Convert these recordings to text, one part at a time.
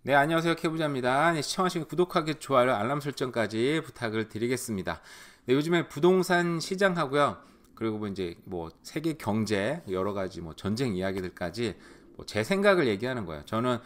네, 안녕하세요. 캐부자입니다. 네, 시청하시면 구독하기, 좋아요, 알람 설정까지 부탁을 드리겠습니다. 네, 요즘에 부동산 시장하고요. 그리고 뭐 이제 뭐 세계 경제 여러 가지 뭐 전쟁 이야기들까지 뭐 제 생각을 얘기하는 거예요. 저는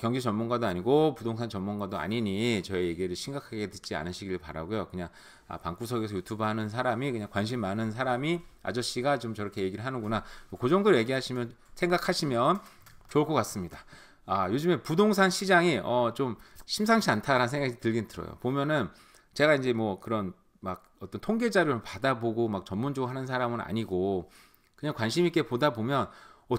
경제 전문가도 아니고 부동산 전문가도 아니니 저의 얘기를 심각하게 듣지 않으시길 바라고요. 그냥 방구석에서 유튜브 하는 사람이 그냥 관심 많은 사람이 아저씨가 좀 저렇게 얘기를 하는구나. 뭐그 정도로 얘기하시면 생각하시면 좋을 것 같습니다. 요즘에 부동산 시장이 좀 심상치 않다라는 생각이 들긴 들어요. 보면은 제가 이제 뭐 그런 막 어떤 통계 자료를 받아보고 막 전문적으로 하는 사람은 아니고 그냥 관심 있게 보다 보면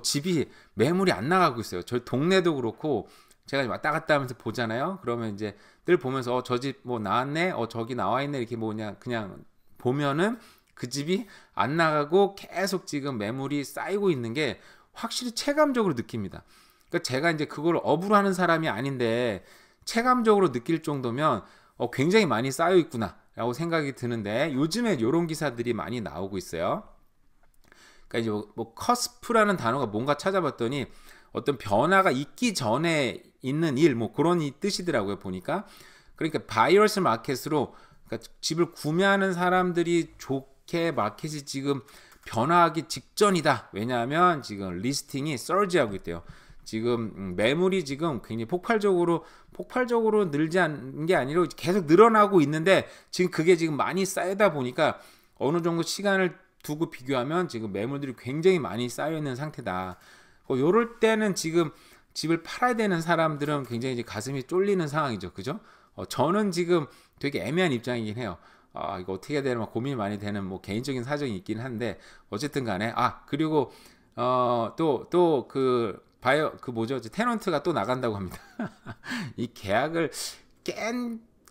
집이 매물이 안 나가고 있어요. 저희 동네도 그렇고 제가 왔다 갔다 하면서 보잖아요. 그러면 이제 늘 보면서 저 집 뭐 나왔네, 저기 나와 있네 이렇게 뭐냐 그냥 보면은 그 집이 안 나가고 계속 지금 매물이 쌓이고 있는 게 확실히 체감적으로 느낍니다. 그러니까 제가 이제 그걸 업으로 하는 사람이 아닌데 체감적으로 느낄 정도면 굉장히 많이 쌓여 있구나라고 생각이 드는데 요즘에 이런 기사들이 많이 나오고 있어요. 그러니까 이제 뭐 커스프라는 단어가 뭔가 찾아봤더니 어떤 변화가 있기 전에 있는 일 뭐 그런 뜻이더라고요 보니까. 그러니까 바이어스 마켓으로 그러니까 집을 구매하는 사람들이 좋게 마켓이 지금 변화하기 직전이다. 왜냐하면 지금 리스팅이 서지하고 있대요. 지금 매물이 지금 굉장히 폭발적으로 늘지 않는 게 아니라 계속 늘어나고 있는데 지금 그게 지금 많이 쌓이다 보니까 어느 정도 시간을 두고 비교하면 지금 매물들이 굉장히 많이 쌓여 있는 상태다. 요럴 때는 지금 집을 팔아야 되는 사람들은 굉장히 이제 가슴이 쫄리는 상황이죠. 그죠? 저는 지금 되게 애매한 입장이긴 해요. 이거 어떻게 해야 되나 고민이 많이 되는 뭐 개인적인 사정이 있긴 한데 어쨌든 간에 그리고 또 그 바이어 그 뭐죠? 테넌트가 또 나간다고 합니다. 이 계약을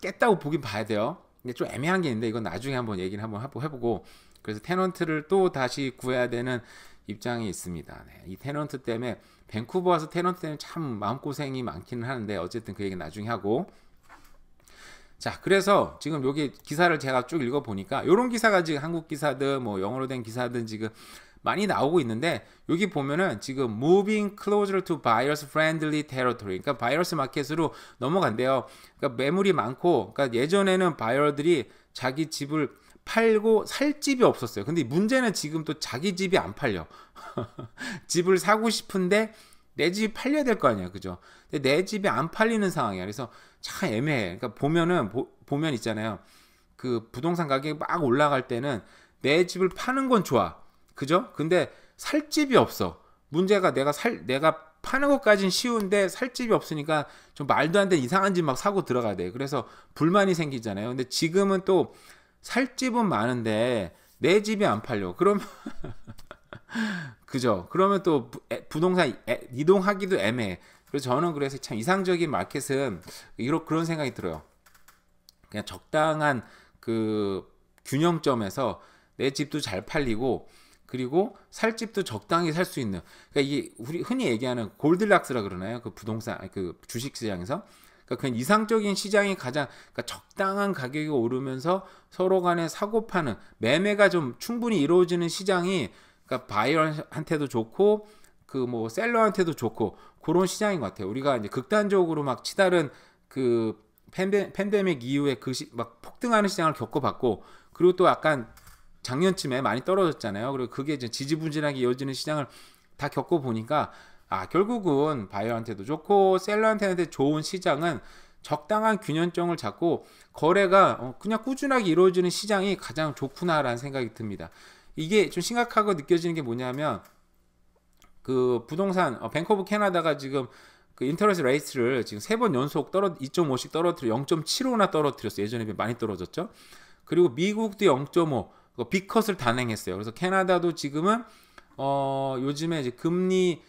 깼다고 보긴 봐야 돼요. 근데 좀 애매한 게 있는데 이건 나중에 한번 얘기를 한번 해보고 그래서 테넌트를 또 다시 구해야 되는 입장이 있습니다. 네, 이 테넌트 때문에 밴쿠버 와서 테넌트 때문에 참 마음고생이 많기는 하는데 어쨌든 그 얘기 나중에 하고 자 그래서 지금 여기 기사를 제가 쭉 읽어보니까 이런 기사가 지금 한국 기사든 뭐 영어로 된 기사든 지금 많이 나오고 있는데 여기 보면은 지금 moving closer to buyers friendly territory 그러니까 바이어스 마켓으로 넘어간대요. 그러니까 매물이 많고 그러니까 예전에는 바이어들이 자기 집을 팔고 살 집이 없었어요. 근데 문제는 지금 또 자기 집이 안 팔려. 집을 사고 싶은데 내 집이 팔려야 될 거 아니야. 그죠? 근데 내 집이 안 팔리는 상황이야. 그래서 참 애매해. 그러니까 보면 있잖아요. 그 부동산 가격이 막 올라갈 때는 내 집을 파는 건 좋아. 그죠? 근데 살 집이 없어. 문제가 내가 파는 것까진 쉬운데 살 집이 없으니까 좀 말도 안 되는 이상한 집 막 사고 들어가야 돼. 그래서 불만이 생기잖아요. 근데 지금은 또 살 집은 많은데 내 집이 안 팔려. 그러면 그죠? 그러면 또 부동산 이동하기도 애매해. 그래서 저는 그래서 참 이상적인 마켓은 그런 생각이 들어요. 그냥 적당한 그 균형점에서 내 집도 잘 팔리고 그리고 살 집도 적당히 살 수 있는 그러니까 이게 우리 흔히 얘기하는 골드락스라 그러나요? 그 부동산 그 주식 시장에서 그러니까 그냥 이상적인 시장이 가장 그러니까 적당한 가격이 오르면서 서로 간에 사고 파는 매매가 좀 충분히 이루어지는 시장이 그러니까 바이어한테도 좋고 그 뭐 셀러한테도 좋고 그런 시장인 것 같아요. 우리가 이제 극단적으로 막 치달은 그 팬데믹 이후에 막 폭등하는 시장을 겪어봤고 그리고 또 약간 작년쯤에 많이 떨어졌잖아요. 그리고 그게 이제 지지부진하게 이어지는 시장을 다 겪어보니까 결국은 바이어한테도 좋고 셀러한테도 좋은 시장은 적당한 균형점을 잡고 거래가 그냥 꾸준하게 이루어지는 시장이 가장 좋구나라는 생각이 듭니다. 이게 좀 심각하고 느껴지는 게 뭐냐면 그 부동산 뱅크 오브 캐나다가 지금 그 인터레스트 레이트를 지금 3번 연속 2.5씩 떨어뜨려 0.75나 떨어뜨렸어요. 예전에 비해 많이 떨어졌죠. 그리고 미국도 0.5 빅컷을 단행했어요. 그래서 캐나다도 지금은 요즘에 이제 금리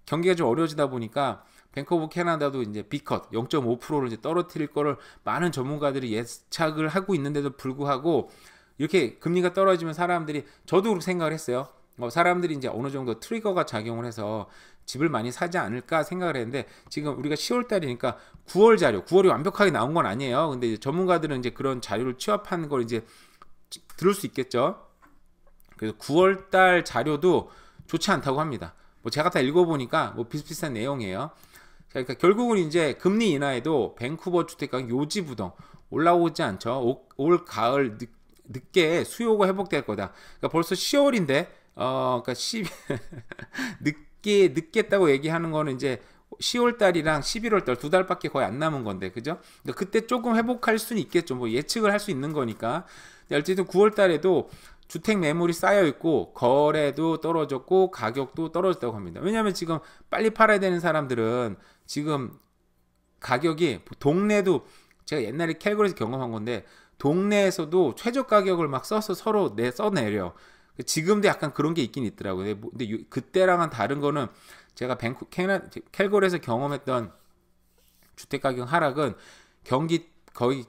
경기가 좀 어려워지다 보니까 뱅크 오브 캐나다도 이제 빅컷 0.5%를 이제 떨어뜨릴 거를 많은 전문가들이 예측을 하고 있는데도 불구하고 이렇게 금리가 떨어지면 사람들이 저도 그렇게 생각을 했어요. 사람들이 이제 어느 정도 트리거가 작용을 해서 집을 많이 사지 않을까 생각을 했는데 지금 우리가 10월 달이니까 9월 자료, 9월이 완벽하게 나온 건 아니에요. 근데 이제 전문가들은 이제 그런 자료를 취합한 걸 이제 들을 수 있겠죠. 그래서 9월 달 자료도 좋지 않다고 합니다. 뭐 제가 다 읽어보니까 뭐 비슷비슷한 내용이에요. 그러니까 결국은 이제 금리 인하에도 밴쿠버 주택가격 요지부동 올라오지 않죠. 올 가을 늦게 수요가 회복될 거다. 그러니까 벌써 10월인데 그러니까 늦겠다고 얘기하는 거는 이제 10월 달이랑 11월 달 두 달밖에 거의 안 남은 건데, 그죠? 그러니까 그때 조금 회복할 수는 있겠죠. 뭐 예측을 할 수 있는 거니까. 어쨌든 9월 달에도 주택 매물이 쌓여 있고 거래도 떨어졌고 가격도 떨어졌다고 합니다. 왜냐하면 지금 빨리 팔아야 되는 사람들은 지금 가격이 동네도 제가 옛날에 캘거리에서 경험한 건데 동네에서도 최저 가격을 막 써서 서로 써내려. 지금도 약간 그런 게 있긴 있더라고요. 근데 그때랑은 다른 거는 제가 캘거리에서 경험했던 주택 가격 하락은 경기가 거의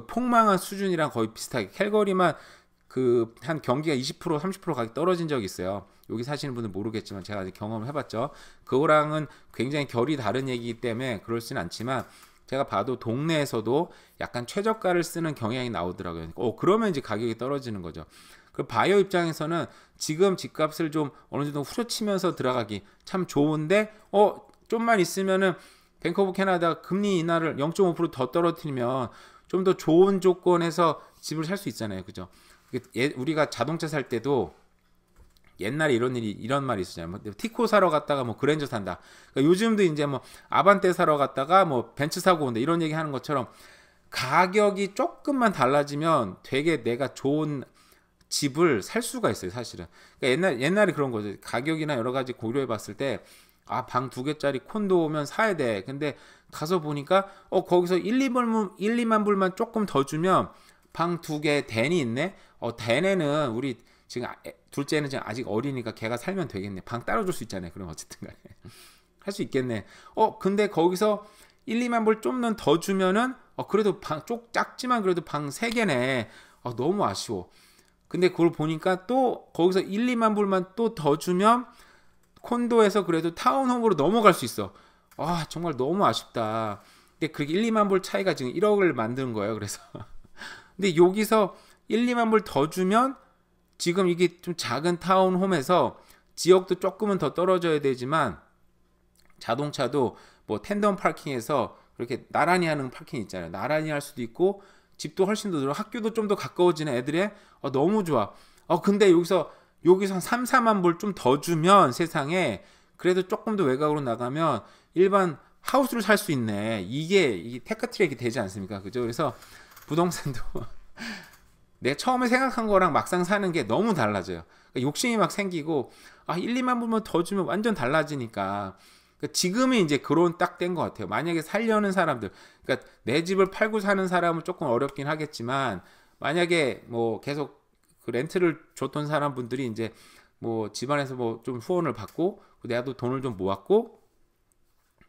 폭망한 수준이랑 거의 비슷하게 캘거리만 한 경기가 20% 30% 가격 떨어진 적이 있어요. 여기 사시는 분은 모르겠지만 제가 아직 경험을 해봤죠. 그거랑은 굉장히 결이 다른 얘기이기 때문에 그럴지는 않지만 제가 봐도 동네에서도 약간 최저가를 쓰는 경향이 나오더라고요. 그러면 이제 가격이 떨어지는 거죠. 그 바이어 입장에서는 지금 집값을 좀 어느 정도 후려치면서 들어가기 참 좋은데 좀만 있으면은 밴쿠버 캐나다 금리 인하를 0.5% 더 떨어뜨리면 좀 더 좋은 조건에서 집을 살 수 있잖아요. 그죠? 우리가 자동차 살 때도 옛날에 이런 말이 있었잖아요. 뭐 티코 사러 갔다가 뭐 그랜저 산다. 그러니까 요즘도 이제 뭐 아반떼 사러 갔다가 뭐 벤츠 사고 온다. 이런 얘기 하는 것처럼 가격이 조금만 달라지면 되게 내가 좋은 집을 살 수가 있어요, 사실은. 그러니까 옛날에 그런 거죠. 가격이나 여러 가지 고려해 봤을 때 방 2개짜리 콘도면 사야 돼. 근데 가서 보니까 거기서 2만 불만 조금 더 주면 방 2개 댄이 있네. 댄에는 우리 지금 둘째는 지금 아직 어리니까 걔가 살면 되겠네. 방 따로 줄 수 있잖아요. 그럼 어쨌든 간에 할 수 있겠네. 근데 거기서 2만 불 좀 더 주면은 그래도 방 작지만 그래도 방 3개네. 너무 아쉬워. 근데 그걸 보니까 또 거기서 2만 불만 또 더 주면 콘도에서 그래도 타운홈으로 넘어갈 수 있어. 정말 너무 아쉽다. 근데 그렇게 2만 불 차이가 지금 1억을 만드는 거예요. 그래서 근데 여기서 2만 불 더 주면 지금 이게 좀 작은 타운홈에서 지역도 조금은 더 떨어져야 되지만 자동차도 뭐 텐덤 파킹에서 그렇게 나란히 하는 파킹 있잖아요. 나란히 할 수도 있고 집도 훨씬 더 늘어, 학교도 좀 더 가까워지는 애들의 너무 좋아. 근데 여기서 한 3, 4만 불 좀 더 주면 세상에 그래도 조금 더 외곽으로 나가면 일반 하우스를 살 수 있네. 이게 테크트랙이 되지 않습니까? 그죠? 그래서 부동산도 내가 처음에 생각한 거랑 막상 사는 게 너무 달라져요. 그러니까 욕심이 막 생기고 1, 2만 불만 더 주면 완전 달라지니까. 그러니까 지금이 이제 그런 딱 된 것 같아요. 만약에 살려는 사람들, 그러니까 내 집을 팔고 사는 사람은 조금 어렵긴 하겠지만 만약에 뭐 계속 그 렌트를 줬던 사람분들이 이제 뭐 집안에서 뭐 좀 후원을 받고 나도 돈을 좀 모았고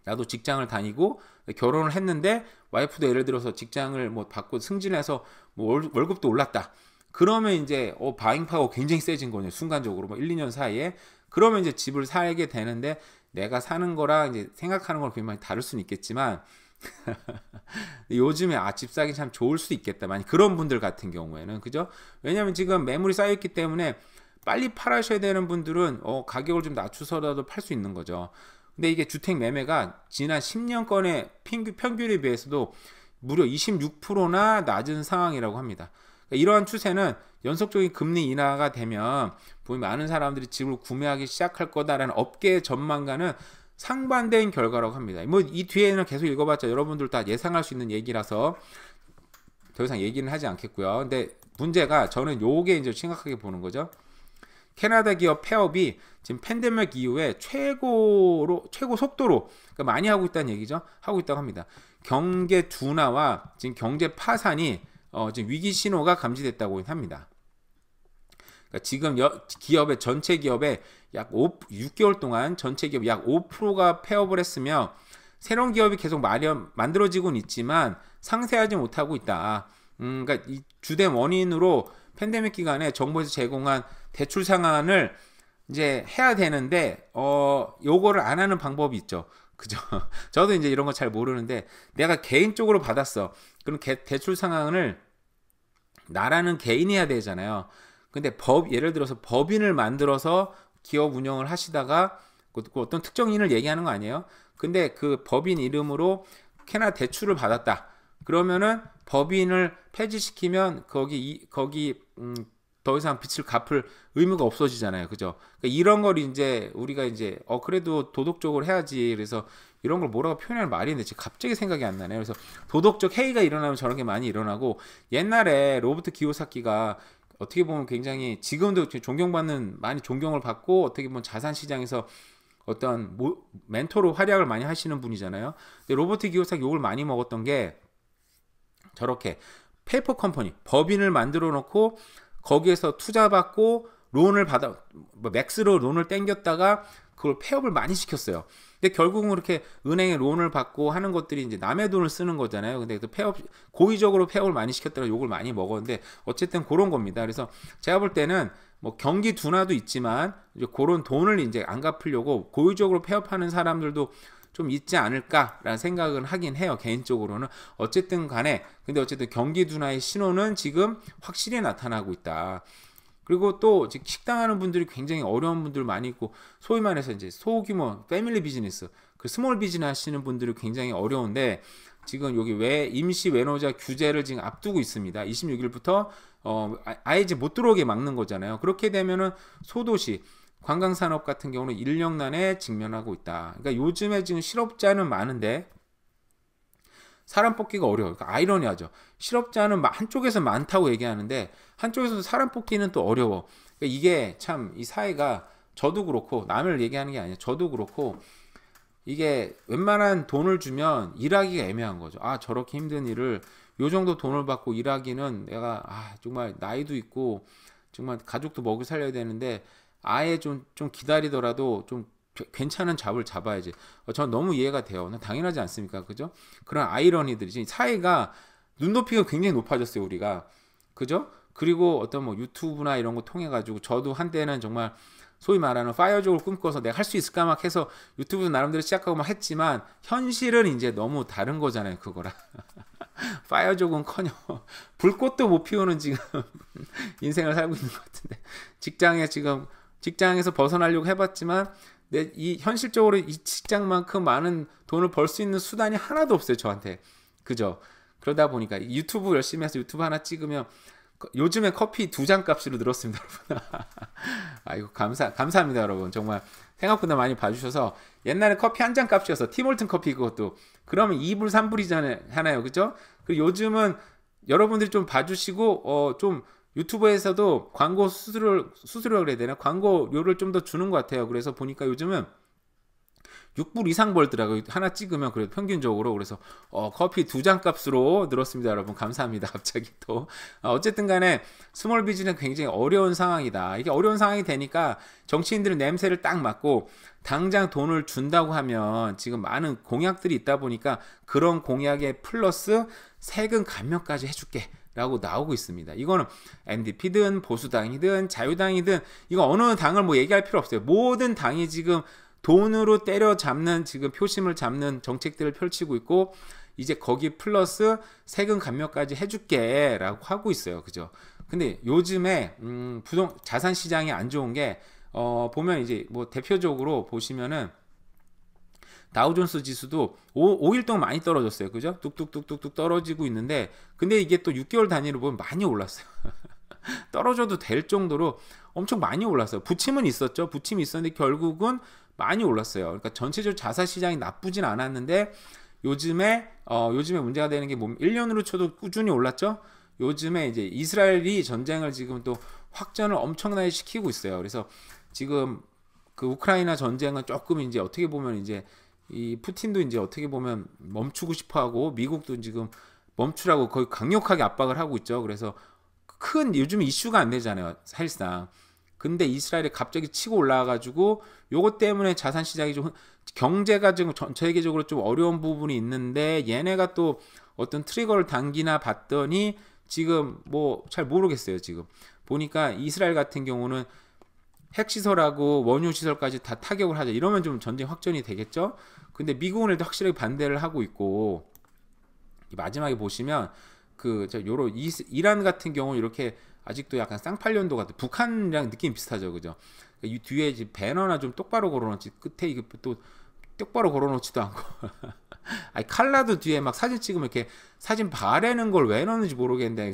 나도 직장을 다니고 결혼을 했는데 와이프도 예를 들어서 직장을 뭐 받고 승진해서 뭐 월급도 올랐다. 그러면 이제 바잉 파워 굉장히 세진 거네요. 순간적으로 뭐 1, 2년 사이에. 그러면 이제 집을 사게 되는데 내가 사는 거랑 이제 생각하는 걸 굉장히 다를 수는 있겠지만 요즘에 집 사기 참 좋을 수도 있겠다. 만약 그런 분들 같은 경우에는 그죠? 왜냐면 지금 매물이 쌓여 있기 때문에 빨리 팔아셔야 되는 분들은 가격을 좀 낮추서라도 팔 수 있는 거죠. 근데 이게 주택 매매가 지난 10년권의 평균에 비해서도 무려 26%나 낮은 상황이라고 합니다. 그러니까 이러한 추세는 연속적인 금리 인하가 되면 많은 사람들이 집을 구매하기 시작할 거다라는 업계의 전망과는 상반된 결과라고 합니다. 뭐 이 뒤에는 계속 읽어봤자 여러분들 다 예상할 수 있는 얘기라서 더 이상 얘기는 하지 않겠고요. 근데 문제가 저는 요게 이제 심각하게 보는 거죠. 캐나다 기업 폐업이 지금 팬데믹 이후에 최고 속도로 그러니까 많이 하고 있다는 얘기죠. 하고 있다고 합니다. 경제 둔화와 지금 경제 파산이 지금 위기 신호가 감지됐다고 합니다. 그러니까 지금 전체 기업의 약 6개월 동안 전체 기업 약 5%가 폐업을 했으며 새로운 기업이 계속 만들어지고는 있지만 상세하지 못하고 있다. 그러니까 이 주된 원인으로 팬데믹 기간에 정부에서 제공한 대출 상한을 이제 해야 되는데 요거를 안 하는 방법이 있죠. 그죠? 저도 이제 이런 거 잘 모르는데 내가 개인적으로 받았어. 그럼 대출 상한을 나라는 개인이 해야 되잖아요. 근데 예를 들어서 법인을 만들어서 기업 운영을 하시다가 어떤 특정인을 얘기하는 거 아니에요? 근데 그 법인 이름으로 캐나다 대출을 받았다. 그러면은 법인을 폐지시키면 거기 더 이상 빚을 갚을 의무가 없어지잖아요. 그죠? 그러니까 이런 걸 이제 우리가 이제 그래도 도덕적으로 해야지. 그래서 이런 걸 뭐라고 표현할 말이 있는데 지금 갑자기 생각이 안 나네요. 그래서 도덕적 해이가 일어나면 저런 게 많이 일어나고, 옛날에 로버트 기요사키가 어떻게 보면 굉장히 지금도 존경받는, 많이 존경을 받고 어떻게 보면 자산 시장에서 어떤 멘토로 활약을 많이 하시는 분이잖아요. 근데 로버트 기요사키 욕을 많이 먹었던 게, 저렇게 페이퍼 컴퍼니 법인을 만들어 놓고 거기에서 투자받고 론을 받아, 맥스로 론을 땡겼다가 그걸 폐업을 많이 시켰어요. 근데 결국은 그렇게 은행에 론을 받고 하는 것들이 이제 남의 돈을 쓰는 거잖아요. 근데 그 고의적으로 폐업을 많이 시켰다가 욕을 많이 먹었는데, 어쨌든 그런 겁니다. 그래서 제가 볼 때는 뭐 경기 둔화도 있지만 이제 그런 돈을 이제 안 갚으려고 고의적으로 폐업하는 사람들도 좀 있지 않을까라는 생각은 하긴 해요, 개인적으로는. 어쨌든 간에, 근데 어쨌든 경기 둔화의 신호는 지금 확실히 나타나고 있다. 그리고 또 식당 하는 분들이 굉장히 어려운 분들 많이 있고, 소위 말해서 이제 소규모 패밀리 비즈니스, 그 스몰 비즈니스 하시는 분들이 굉장히 어려운데, 지금 여기 임시 외노자 규제를 지금 앞두고 있습니다. 26일부터 아예 이제 못 들어오게 막는 거잖아요. 그렇게 되면은 소도시 관광산업 같은 경우는 인력난에 직면하고 있다. 그러니까 요즘에 지금 실업자는 많은데 사람 뽑기가 어려워요. 그러니까 아이러니하죠. 실업자는 한쪽에서 많다고 얘기하는데 한쪽에서도 사람 뽑기는 또 어려워. 그러니까 이게 참 이 사회가, 저도 그렇고 남을 얘기하는 게 아니에요. 저도 그렇고 이게 웬만한 돈을 주면 일하기가 애매한 거죠. 저렇게 힘든 일을 요 정도 돈을 받고 일하기는, 내가 정말 나이도 있고 정말 가족도 먹여 살려야 되는데 아예 좀 기다리더라도 좀 괜찮은 잡을 잡아야지. 전 너무 이해가 돼요. 당연하지 않습니까? 그죠? 그런 아이러니들이, 사회가 눈높이가 굉장히 높아졌어요, 우리가. 그죠? 그리고 어떤 뭐 유튜브나 이런 거 통해 가지고, 저도 한때는 정말 소위 말하는 파이어족을 꿈꿔서 내가 할 수 있을까 막 해서 유튜브도 나름대로 시작하고 막 했지만, 현실은 이제 너무 다른 거잖아요, 그거랑. 파이어족은커녕 불꽃도 못 피우는 지금 인생을 살고 있는 것 같은데, 직장에서 벗어나려고 해봤지만 이 현실적으로 이 직장만큼 많은 돈을 벌 수 있는 수단이 하나도 없어요, 저한테. 그죠? 그러다 보니까 유튜브 열심히 해서 유튜브 하나 찍으면 요즘에 커피 2잔 값으로 늘었습니다, 여러분. 아이고, 감사합니다, 여러분. 정말 생각보다 많이 봐주셔서. 옛날에 커피 1잔 값이어서 티몰튼 커피, 그것도 그러면 2불 3불이잖아요, 그죠? 그리고 요즘은 여러분들이 좀 봐주시고 좀 유튜브에서도 광고 수수료를 그래야 되나? 광고료를 좀 더 주는 것 같아요. 그래서 보니까 요즘은 6불 이상 벌더라고요. 하나 찍으면 그래도 평균적으로. 그래서 커피 2잔 값으로 늘었습니다, 여러분. 감사합니다. 갑자기 또. 어쨌든 간에 스몰 비즈니스는 굉장히 어려운 상황이다. 이게 어려운 상황이 되니까 정치인들은 냄새를 딱 맡고 당장 돈을 준다고 하면 지금 많은 공약들이 있다 보니까 그런 공약에 플러스 세금 감면까지 해줄게 라고 나오고 있습니다. 이거는 NDP든 보수당이든 자유당이든 이거 어느 당을 뭐 얘기할 필요 없어요. 모든 당이 지금 돈으로 때려잡는, 지금 표심을 잡는 정책들을 펼치고 있고, 이제 거기 플러스 세금 감면까지 해줄게 라고 하고 있어요. 그죠? 근데 요즘에 자산 시장이 안 좋은 게 보면 이제 뭐 대표적으로 보시면은 다우존스 지수도 5일 동안 많이 떨어졌어요. 그죠? 뚝뚝뚝뚝뚝 떨어지고 있는데, 근데 이게 또 6개월 단위로 보면 많이 올랐어요. 떨어져도 될 정도로 엄청 많이 올랐어요. 부침은 있었죠. 부침이 있었는데 결국은 많이 올랐어요. 그러니까 전체적으로 자산 시장이 나쁘진 않았는데 요즘에 문제가 되는 게 1년으로 쳐도 꾸준히 올랐죠. 요즘에 이제 이스라엘이 전쟁을 지금 또 확전을 엄청나게 시키고 있어요. 그래서 지금 그 우크라이나 전쟁은 조금 이제 어떻게 보면 이제 이 푸틴도 이제 어떻게 보면 멈추고 싶어 하고, 미국도 지금 멈추라고 거의 강력하게 압박을 하고 있죠. 그래서 큰 요즘 이슈가 안 되잖아요, 사실상. 근데 이스라엘이 갑자기 치고 올라와가지고 요것 때문에 자산 시장이 좀, 경제가 지금 전 세계적으로 좀 어려운 부분이 있는데, 얘네가 또 어떤 트리거를 당기나 봤더니 지금 뭐 잘 모르겠어요. 지금 보니까 이스라엘 같은 경우는 핵시설하고 원유시설까지 다 타격을 하자 이러면 좀 전쟁 확전이 되겠죠. 근데 미국은 일단 확실하게 반대를 하고 있고, 마지막에 보시면 요런 이란 같은 경우 이렇게 아직도 약간 쌍팔년도 같아. 북한이랑 느낌 비슷하죠, 그죠? 이 뒤에 이제 배너나 좀 똑바로 걸어놓지, 끝에 이게 또 똑바로 걸어놓지도 않고 아니 칼라도 뒤에 막 사진 찍으면 이렇게 사진 바래는 걸 왜 넣는지 모르겠는데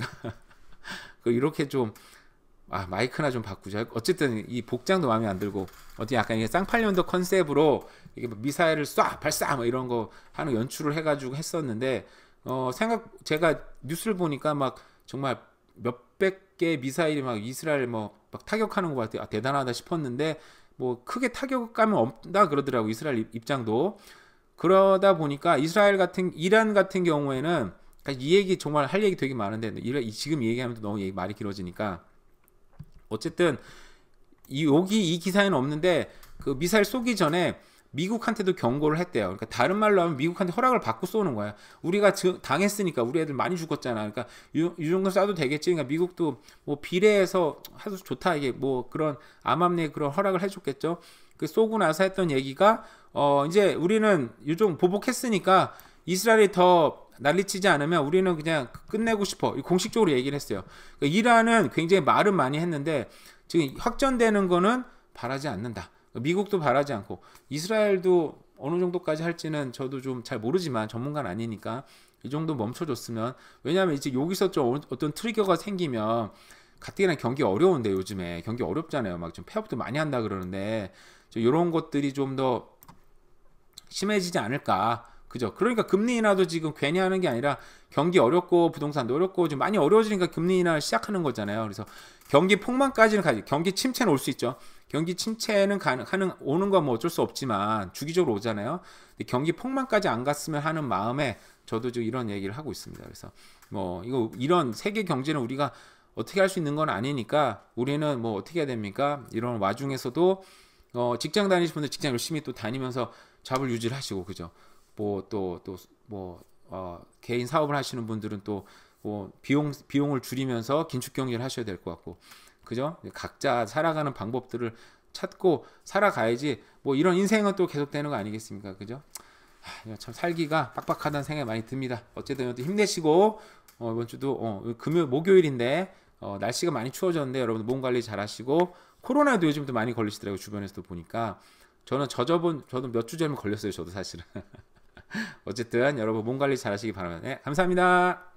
이렇게 좀 마이크나 좀 바꾸자. 어쨌든 이 복장도 마음에 안 들고 어디 약간 이게 쌍팔년도 컨셉으로 이게 미사일을 쏴 발사 뭐 이런 거 하는 연출을 해가지고 했었는데 제가 뉴스를 보니까 막 정말 몇백 개 미사일이 막 이스라엘 막 타격하는 거 봤을 때 대단하다 싶었는데 뭐 크게 타격감은 없다 그러더라고 이스라엘 입장도. 그러다 보니까 이란 같은 경우에는 이 얘기 정말 할 얘기 되게 많은데 지금 얘기하면 너무 말이 길어지니까 어쨌든 이 기사에는 없는데 그 미사일 쏘기 전에 미국한테도 경고를 했대요. 그러니까 다른 말로 하면 미국한테 허락을 받고 쏘는 거야. 우리가 당했으니까 우리 애들 많이 죽었잖아. 그러니까 이 정도 쏴도 되겠지. 그러니까 미국도 뭐 비례해서 해서 좋다 이게 뭐 그런 암암리에 그런 허락을 해줬겠죠. 그 쏘고 나서 했던 얘기가 이제 우리는 요즘 보복했으니까 이스라엘이 더 난리치지 않으면 우리는 그냥 끝내고 싶어. 공식적으로 얘기를 했어요. 그러니까 이란은 굉장히 말은 많이 했는데 지금 확전되는 거는 바라지 않는다. 미국도 바라지 않고 이스라엘도 어느 정도까지 할지는 저도 좀 잘 모르지만 전문가는 아니니까 이 정도 멈춰줬으면. 왜냐하면 이제 여기서 좀 어떤 트리거가 생기면 가뜩이나 경기 어려운데 요즘에 경기 어렵잖아요. 막 좀 폐업도 많이 한다 그러는데 이런 것들이 좀 더 심해지지 않을까. 그죠? 그러니까 금리 인하도 지금 괜히 하는 게 아니라 경기 어렵고 부동산도 어렵고 좀 많이 어려워지니까 금리 인하를 시작하는 거잖아요. 그래서 경기 폭망까지는 가지. 경기 침체는 올 수 있죠. 경기 침체는 오는 건 뭐 어쩔 수 없지만 주기적으로 오잖아요. 근데 경기 폭망까지 안 갔으면 하는 마음에 저도 지금 이런 얘기를 하고 있습니다. 그래서 뭐 이런 세계 경제는 우리가 어떻게 할 수 있는 건 아니니까 우리는 뭐 어떻게 해야 됩니까? 이런 와중에서도 직장 다니시는 분들 직장 열심히 또 다니면서 잡을 유지를 하시고 그죠? 개인 사업을 하시는 분들은 또 뭐 비용을 줄이면서 긴축 경제를 하셔야 될 것 같고 그죠? 각자 살아가는 방법들을 찾고 살아가야지 뭐 이런 인생은 또 계속되는 거 아니겠습니까? 그죠? 참 살기가 빡빡하다는 생각이 많이 듭니다. 어쨌든 힘내시고 이번 주도 목요일인데 날씨가 많이 추워졌는데 여러분 몸 관리 잘 하시고 코로나도 요즘도 많이 걸리시더라고요. 주변에서도 보니까 저도 몇 주 전에 걸렸어요. 저도 사실은 어쨌든 여러분 몸 관리 잘 하시기 바랍니다. 네, 감사합니다.